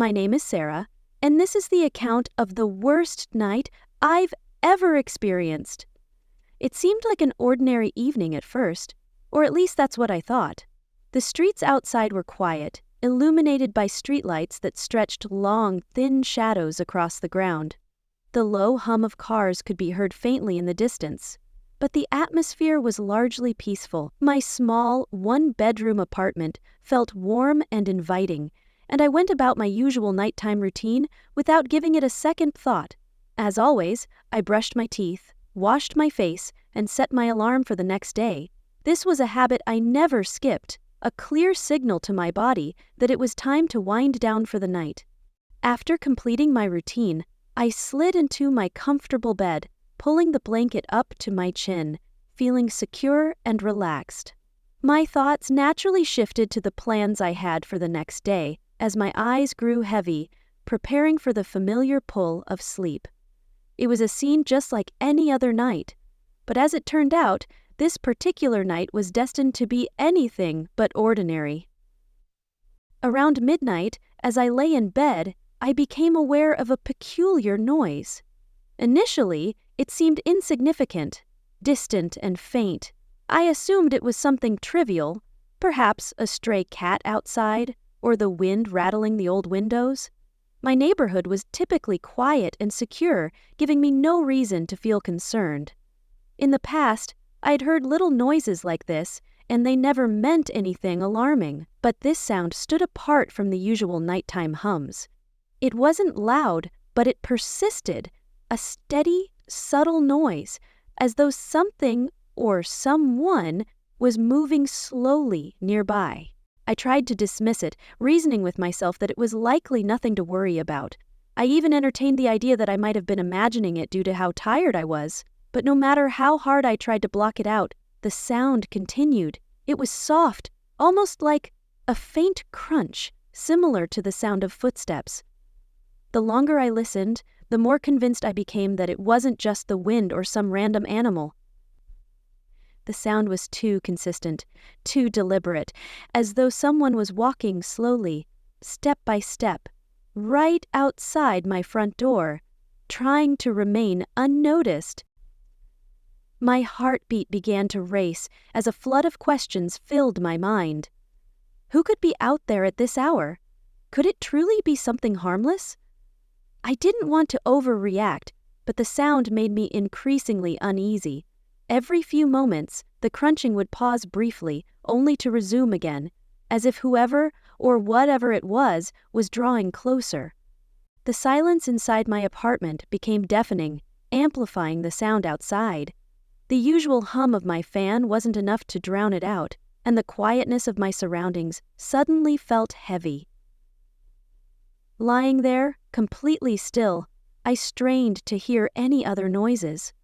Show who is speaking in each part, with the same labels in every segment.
Speaker 1: My name is Sarah, and this is the account of the worst night I've ever experienced. It seemed like an ordinary evening at first, or at least that's what I thought. The streets outside were quiet, illuminated by streetlights that stretched long, thin shadows across the ground. The low hum of cars could be heard faintly in the distance, but the atmosphere was largely peaceful. My small, one-bedroom apartment felt warm and inviting, and I went about my usual nighttime routine without giving it a second thought. As always, I brushed my teeth, washed my face, and set my alarm for the next day. This was a habit I never skipped, a clear signal to my body that it was time to wind down for the night. After completing my routine, I slid into my comfortable bed, pulling the blanket up to my chin, feeling secure and relaxed. My thoughts naturally shifted to the plans I had for the next day as my eyes grew heavy, preparing for the familiar pull of sleep. It was a scene just like any other night, but as it turned out, this particular night was destined to be anything but ordinary. Around midnight, as I lay in bed, I became aware of a peculiar noise. Initially, it seemed insignificant, distant and faint. I assumed it was something trivial, perhaps a stray cat outside, or the wind rattling the old windows. My neighborhood was typically quiet and secure, giving me no reason to feel concerned. In the past, I'd heard little noises like this, and they never meant anything alarming, but this sound stood apart from the usual nighttime hums. It wasn't loud, but it persisted, a steady, subtle noise, as though something or someone was moving slowly nearby. I tried to dismiss it, reasoning with myself that it was likely nothing to worry about. I even entertained the idea that I might have been imagining it due to how tired I was. But no matter how hard I tried to block it out, the sound continued. It was soft, almost like a faint crunch, similar to the sound of footsteps. The longer I listened, the more convinced I became that it wasn't just the wind or some random animal. The sound was too consistent, too deliberate, as though someone was walking slowly, step by step, right outside my front door, trying to remain unnoticed. My heartbeat began to race as a flood of questions filled my mind. Who could be out there at this hour? Could it truly be something harmless? I didn't want to overreact, but the sound made me increasingly uneasy. Every few moments, the crunching would pause briefly, only to resume again, as if whoever or whatever it was drawing closer. The silence inside my apartment became deafening, amplifying the sound outside. The usual hum of my fan wasn't enough to drown it out, and the quietness of my surroundings suddenly felt heavy. Lying there, completely still, I strained to hear any other noises.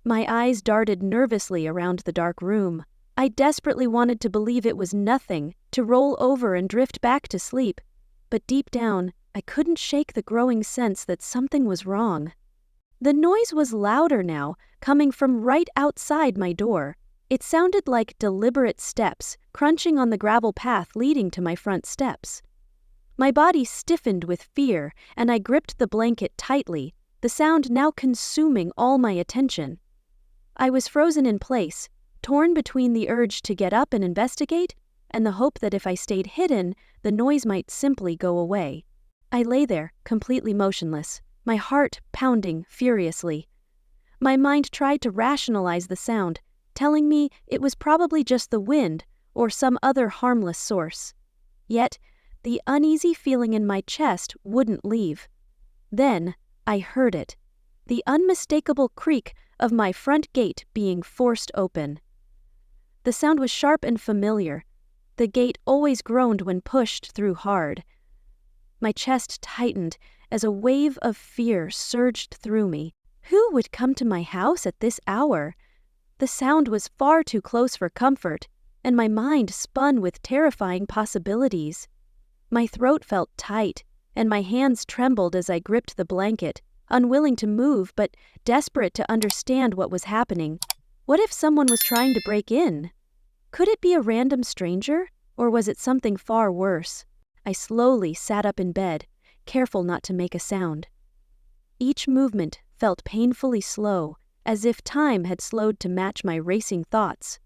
Speaker 1: My eyes darted nervously around the dark room. I desperately wanted to believe it was nothing, to roll over and drift back to sleep, but deep down, I couldn't shake the growing sense that something was wrong. The noise was louder now, coming from right outside my door. It sounded like deliberate steps, crunching on the gravel path leading to my front steps. My body stiffened with fear, and I gripped the blanket tightly, the sound now consuming all my attention. I was frozen in place, torn between the urge to get up and investigate, and the hope that if I stayed hidden, the noise might simply go away. I lay there, completely motionless, my heart pounding furiously. My mind tried to rationalize the sound, telling me it was probably just the wind or some other harmless source. Yet, the uneasy feeling in my chest wouldn't leave. Then, I heard it, the unmistakable creak of my front gate being forced open. The sound was sharp and familiar. The gate always groaned when pushed through hard. My chest tightened as a wave of fear surged through me. Who would come to my house at this hour? The sound was far too close for comfort, and my mind spun with terrifying possibilities. My throat felt tight, and my hands trembled as I gripped the blanket, unwilling to move but desperate to understand what was happening. What if someone was trying to break in? Could it be a random stranger, or was it something far worse? I slowly sat up in bed, careful not to make a sound. Each movement felt painfully slow, as if time had slowed to match my racing thoughts.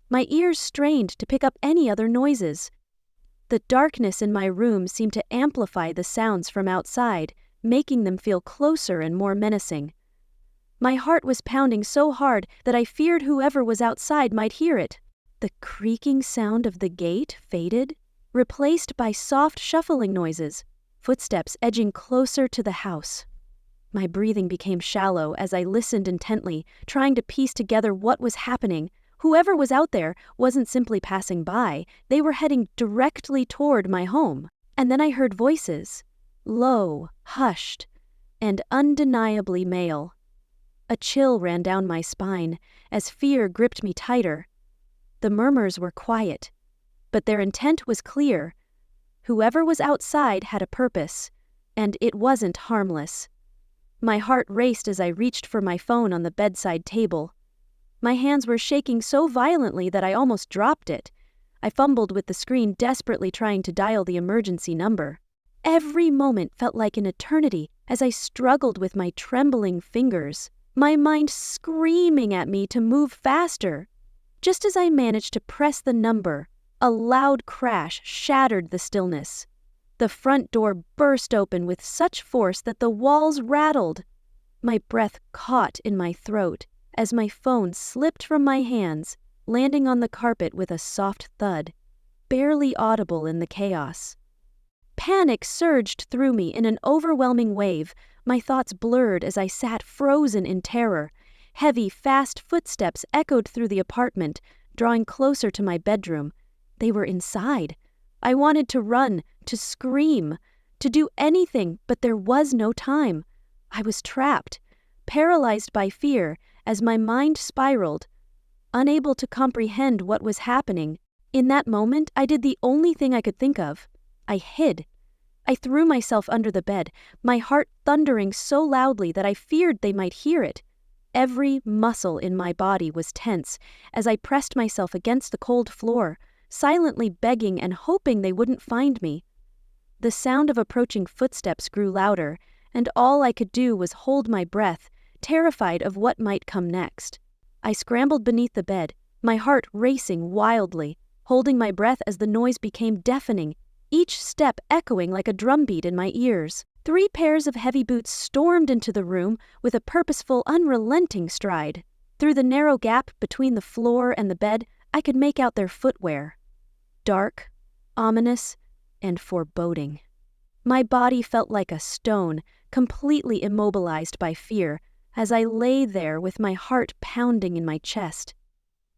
Speaker 1: My ears strained to pick up any other noises. The darkness in my room seemed to amplify the sounds from outside, making them feel closer and more menacing. My heart was pounding so hard that I feared whoever was outside might hear it. The creaking sound of the gate faded, replaced by soft shuffling noises, footsteps edging closer to the house. My breathing became shallow as I listened intently, trying to piece together what was happening. Whoever was out there wasn't simply passing by, they were heading directly toward my home. And then I heard voices, low, hushed, and undeniably male. A chill ran down my spine as fear gripped me tighter. The murmurs were quiet, but their intent was clear. Whoever was outside had a purpose, and it wasn't harmless. My heart raced as I reached for my phone on the bedside table. My hands were shaking so violently that I almost dropped it. I fumbled with the screen, desperately trying to dial the emergency number. Every moment felt like an eternity as I struggled with my trembling fingers, my mind screaming at me to move faster. Just as I managed to press the number, a loud crash shattered the stillness. The front door burst open with such force that the walls rattled. My breath caught in my throat as my phone slipped from my hands, landing on the carpet with a soft thud, barely audible in the chaos. Panic surged through me in an overwhelming wave. My thoughts blurred as I sat frozen in terror. Heavy, fast footsteps echoed through the apartment, drawing closer to my bedroom. They were inside. I wanted to run, to scream, to do anything, but there was no time. I was trapped, paralyzed by fear as my mind spiraled, unable to comprehend what was happening. In that moment, I did the only thing I could think of. I hid. I threw myself under the bed, my heart thundering so loudly that I feared they might hear it. Every muscle in my body was tense as I pressed myself against the cold floor, silently begging and hoping they wouldn't find me. The sound of approaching footsteps grew louder, and all I could do was hold my breath, terrified of what might come next. I scrambled beneath the bed, my heart racing wildly, holding my breath as the noise became deafening, each step echoing like a drumbeat in my ears. 3 pairs of heavy boots stormed into the room with a purposeful, unrelenting stride. Through the narrow gap between the floor and the bed, I could make out their footwear. Dark, ominous, and foreboding. My body felt like a stone, completely immobilized by fear, as I lay there with my heart pounding in my chest.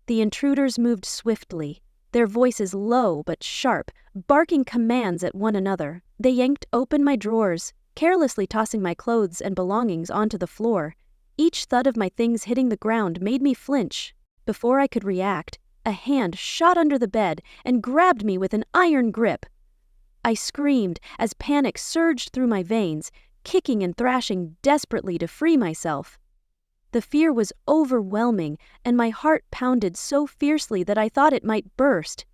Speaker 1: The intruders moved swiftly, their voices low but sharp, barking commands at one another. They yanked open my drawers, carelessly tossing my clothes and belongings onto the floor. Each thud of my things hitting the ground made me flinch. Before I could react, a hand shot under the bed and grabbed me with an iron grip. I screamed as panic surged through my veins, kicking and thrashing desperately to free myself. The fear was overwhelming, and my heart pounded so fiercely that I thought it might burst.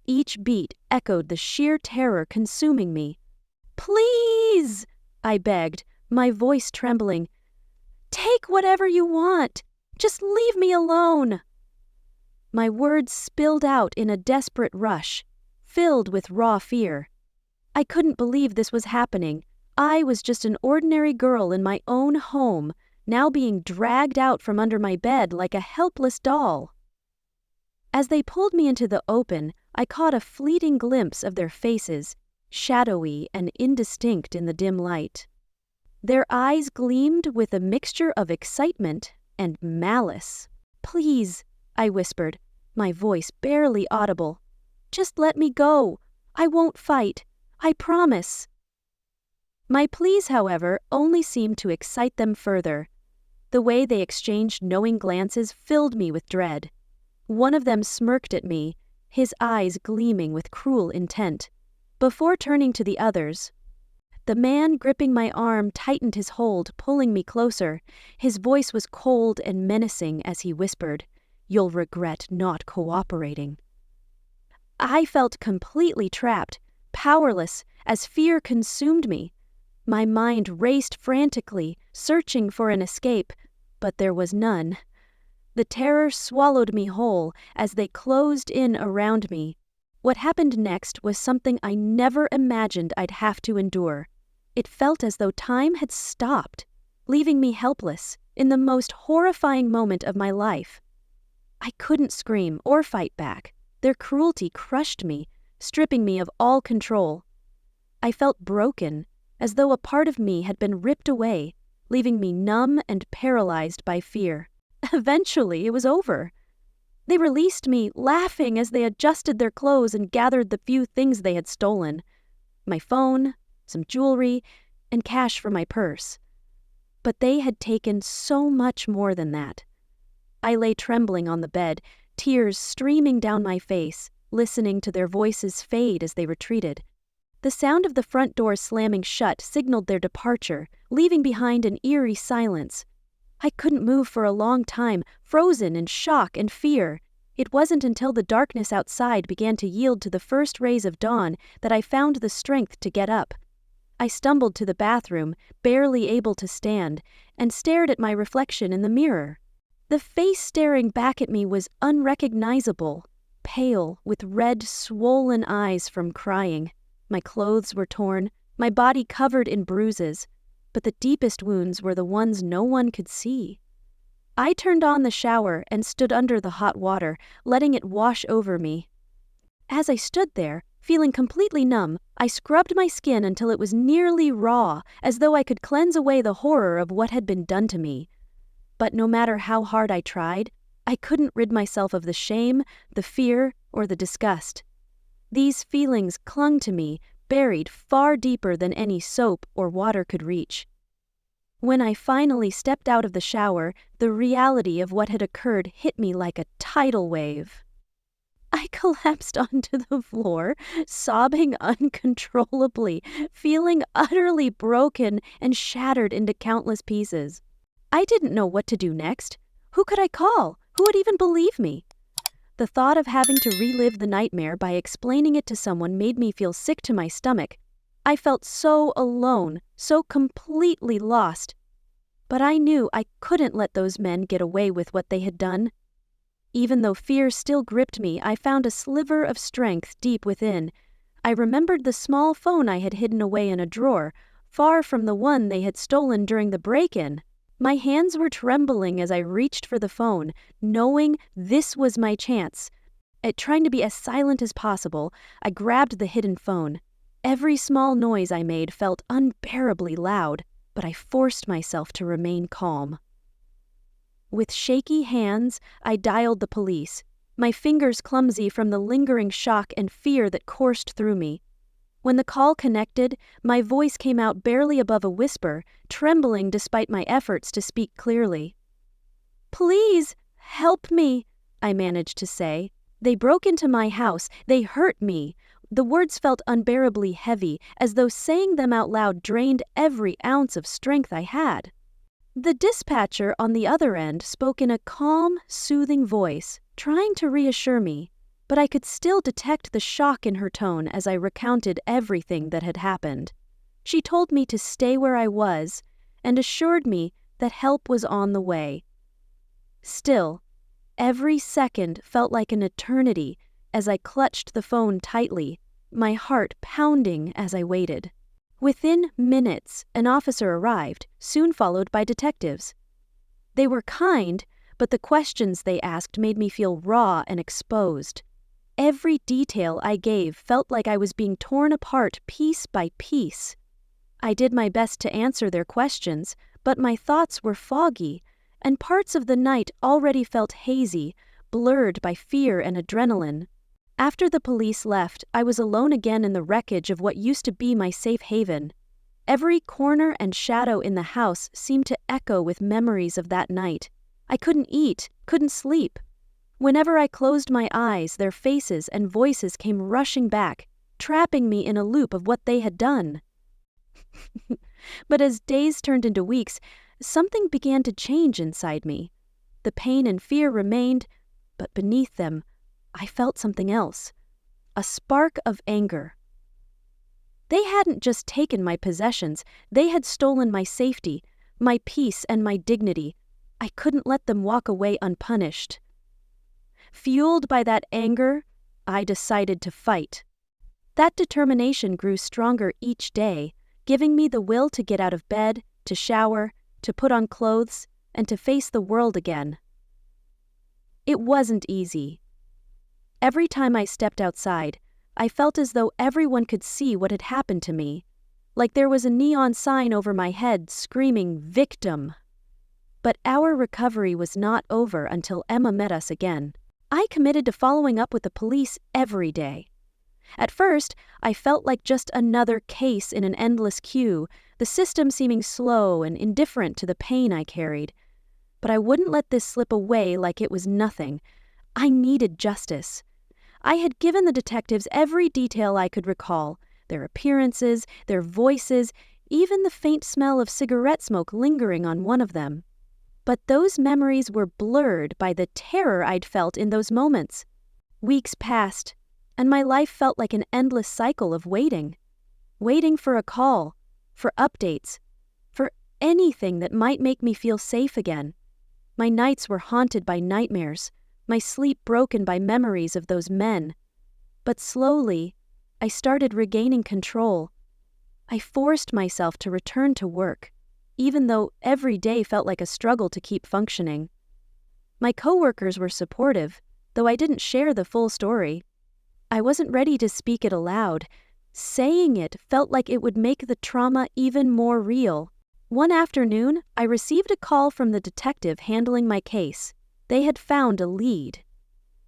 Speaker 1: Each beat echoed the sheer terror consuming me. "Please!" I begged, my voice trembling. "Take whatever you want. Just leave me alone." My words spilled out in a desperate rush, filled with raw fear. I couldn't believe this was happening. I was just an ordinary girl in my own home, now being dragged out from under my bed like a helpless doll. As they pulled me into the open, I caught a fleeting glimpse of their faces, shadowy and indistinct in the dim light. Their eyes gleamed with a mixture of excitement and malice. "Please," I whispered, my voice barely audible. "Just let me go. I won't fight. I promise." My pleas, however, only seemed to excite them further. The way they exchanged knowing glances filled me with dread. One of them smirked at me, his eyes gleaming with cruel intent. Before turning to the others, the man gripping my arm tightened his hold, pulling me closer. His voice was cold and menacing as he whispered, "You'll regret not cooperating." I felt completely trapped, powerless, as fear consumed me. My mind raced frantically, searching for an escape, but there was none. The terror swallowed me whole as they closed in around me. What happened next was something I never imagined I'd have to endure. It felt as though time had stopped, leaving me helpless in the most horrifying moment of my life. I couldn't scream or fight back. Their cruelty crushed me, stripping me of all control. I felt broken, as though a part of me had been ripped away, leaving me numb and paralyzed by fear. Eventually, it was over. They released me, laughing as they adjusted their clothes and gathered the few things they had stolen: my phone, some jewelry, and cash from my purse. But they had taken so much more than that. I lay trembling on the bed, tears streaming down my face, listening to their voices fade as they retreated. The sound of the front door slamming shut signaled their departure, leaving behind an eerie silence. I couldn't move for a long time, frozen in shock and fear. It wasn't until the darkness outside began to yield to the first rays of dawn that I found the strength to get up. I stumbled to the bathroom, barely able to stand, and stared at my reflection in the mirror. The face staring back at me was unrecognizable, pale, with red, swollen eyes from crying. My clothes were torn, my body covered in bruises, but the deepest wounds were the ones no one could see. I turned on the shower and stood under the hot water, letting it wash over me. As I stood there, feeling completely numb, I scrubbed my skin until it was nearly raw, as though I could cleanse away the horror of what had been done to me. But no matter how hard I tried, I couldn't rid myself of the shame, the fear, or the disgust. These feelings clung to me, buried far deeper than any soap or water could reach. When I finally stepped out of the shower, the reality of what had occurred hit me like a tidal wave. I collapsed onto the floor, sobbing uncontrollably, feeling utterly broken and shattered into countless pieces. I didn't know what to do next. Who could I call? Who would even believe me? The thought of having to relive the nightmare by explaining it to someone made me feel sick to my stomach. I felt so alone, so completely lost. But I knew I couldn't let those men get away with what they had done. Even though fear still gripped me, I found a sliver of strength deep within. I remembered the small phone I had hidden away in a drawer, far from the one they had stolen during the break-in. My hands were trembling as I reached for the phone, knowing this was my chance. Trying to be as silent as possible, I grabbed the hidden phone. Every small noise I made felt unbearably loud, but I forced myself to remain calm. With shaky hands, I dialed the police, my fingers clumsy from the lingering shock and fear that coursed through me. When the call connected, my voice came out barely above a whisper, trembling despite my efforts to speak clearly. "Please, help me," I managed to say. "They broke into my house. They hurt me." The words felt unbearably heavy, as though saying them out loud drained every ounce of strength I had. The dispatcher on the other end spoke in a calm, soothing voice, trying to reassure me, but I could still detect the shock in her tone as I recounted everything that had happened. She told me to stay where I was and assured me that help was on the way. Still, every second felt like an eternity as I clutched the phone tightly, my heart pounding as I waited. Within minutes, an officer arrived, soon followed by detectives. They were kind, but the questions they asked made me feel raw and exposed. Every detail I gave felt like I was being torn apart piece by piece. I did my best to answer their questions, but my thoughts were foggy, and parts of the night already felt hazy, blurred by fear and adrenaline. After the police left, I was alone again in the wreckage of what used to be my safe haven. Every corner and shadow in the house seemed to echo with memories of that night. I couldn't eat, couldn't sleep. Whenever I closed my eyes, their faces and voices came rushing back, trapping me in a loop of what they had done. But as days turned into weeks, something began to change inside me. The pain and fear remained, but beneath them, I felt something else. A spark of anger. They hadn't just taken my possessions, they had stolen my safety, my peace, and my dignity. I couldn't let them walk away unpunished. Fueled by that anger, I decided to fight. That determination grew stronger each day, giving me the will to get out of bed, to shower, to put on clothes, and to face the world again. It wasn't easy. Every time I stepped outside, I felt as though everyone could see what had happened to me, like there was a neon sign over my head screaming, "Victim!" But our recovery was not over until Emma met us again. I committed to following up with the police every day. At first, I felt like just another case in an endless queue, the system seeming slow and indifferent to the pain I carried. But I wouldn't let this slip away like it was nothing. I needed justice. I had given the detectives every detail I could recall, their appearances, their voices, even the faint smell of cigarette smoke lingering on one of them. But those memories were blurred by the terror I'd felt in those moments. Weeks passed, and my life felt like an endless cycle of waiting. Waiting for a call, for updates, for anything that might make me feel safe again. My nights were haunted by nightmares, my sleep broken by memories of those men. But slowly, I started regaining control. I forced myself to return to work, even though every day felt like a struggle to keep functioning. My coworkers were supportive, though I didn't share the full story. I wasn't ready to speak it aloud. Saying it felt like it would make the trauma even more real. One afternoon, I received a call from the detective handling my case. They had found a lead.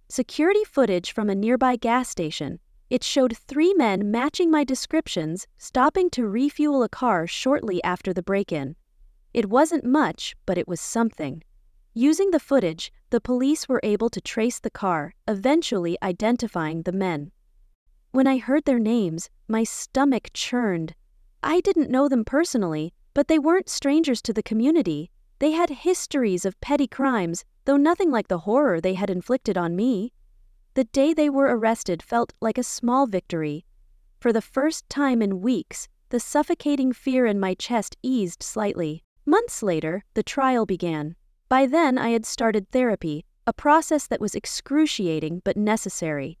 Speaker 1: Security footage from a nearby gas station. It showed 3 men matching my descriptions, stopping to refuel a car shortly after the break-in. It wasn't much, but it was something. Using the footage, the police were able to trace the car, eventually identifying the men. When I heard their names, my stomach churned. I didn't know them personally, but they weren't strangers to the community. They had histories of petty crimes, though nothing like the horror they had inflicted on me. The day they were arrested felt like a small victory. For the first time in weeks, the suffocating fear in my chest eased slightly. Months later, the trial began. By then, I had started therapy, a process that was excruciating but necessary.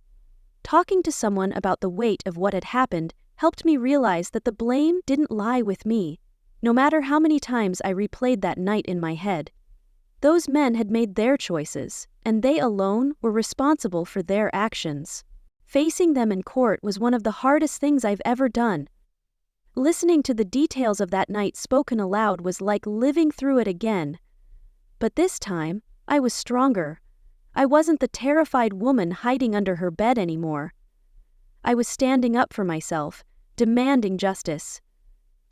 Speaker 1: Talking to someone about the weight of what had happened helped me realize that the blame didn't lie with me, no matter how many times I replayed that night in my head. Those men had made their choices, and they alone were responsible for their actions. Facing them in court was one of the hardest things I've ever done. Listening to the details of that night spoken aloud was like living through it again. But this time, I was stronger. I wasn't the terrified woman hiding under her bed anymore. I was standing up for myself, demanding justice.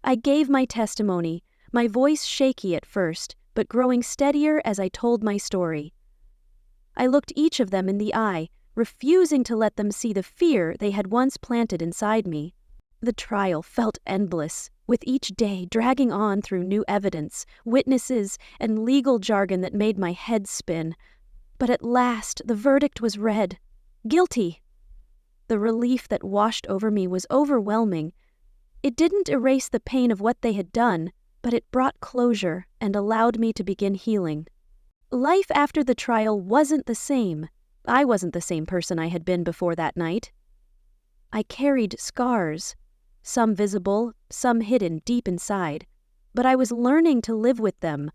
Speaker 1: I gave my testimony, my voice shaky at first, but growing steadier as I told my story. I looked each of them in the eye, refusing to let them see the fear they had once planted inside me. The trial felt endless, with each day dragging on through new evidence, witnesses, and legal jargon that made my head spin. But at last, the verdict was read. Guilty. The relief that washed over me was overwhelming. It didn't erase the pain of what they had done, but it brought closure and allowed me to begin healing. Life after the trial wasn't the same. I wasn't the same person I had been before that night. I carried scars, some visible, some hidden deep inside, but I was learning to live with them.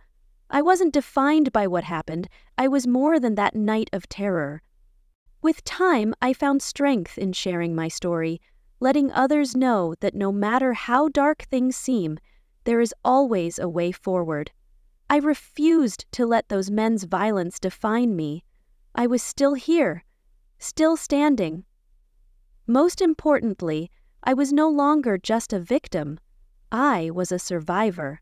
Speaker 1: I wasn't defined by what happened. I was more than that night of terror. With time, I found strength in sharing my story, letting others know that no matter how dark things seem, there is always a way forward. I refused to let those men's violence define me. I was still here, still standing. Most importantly, I was no longer just a victim. I was a survivor.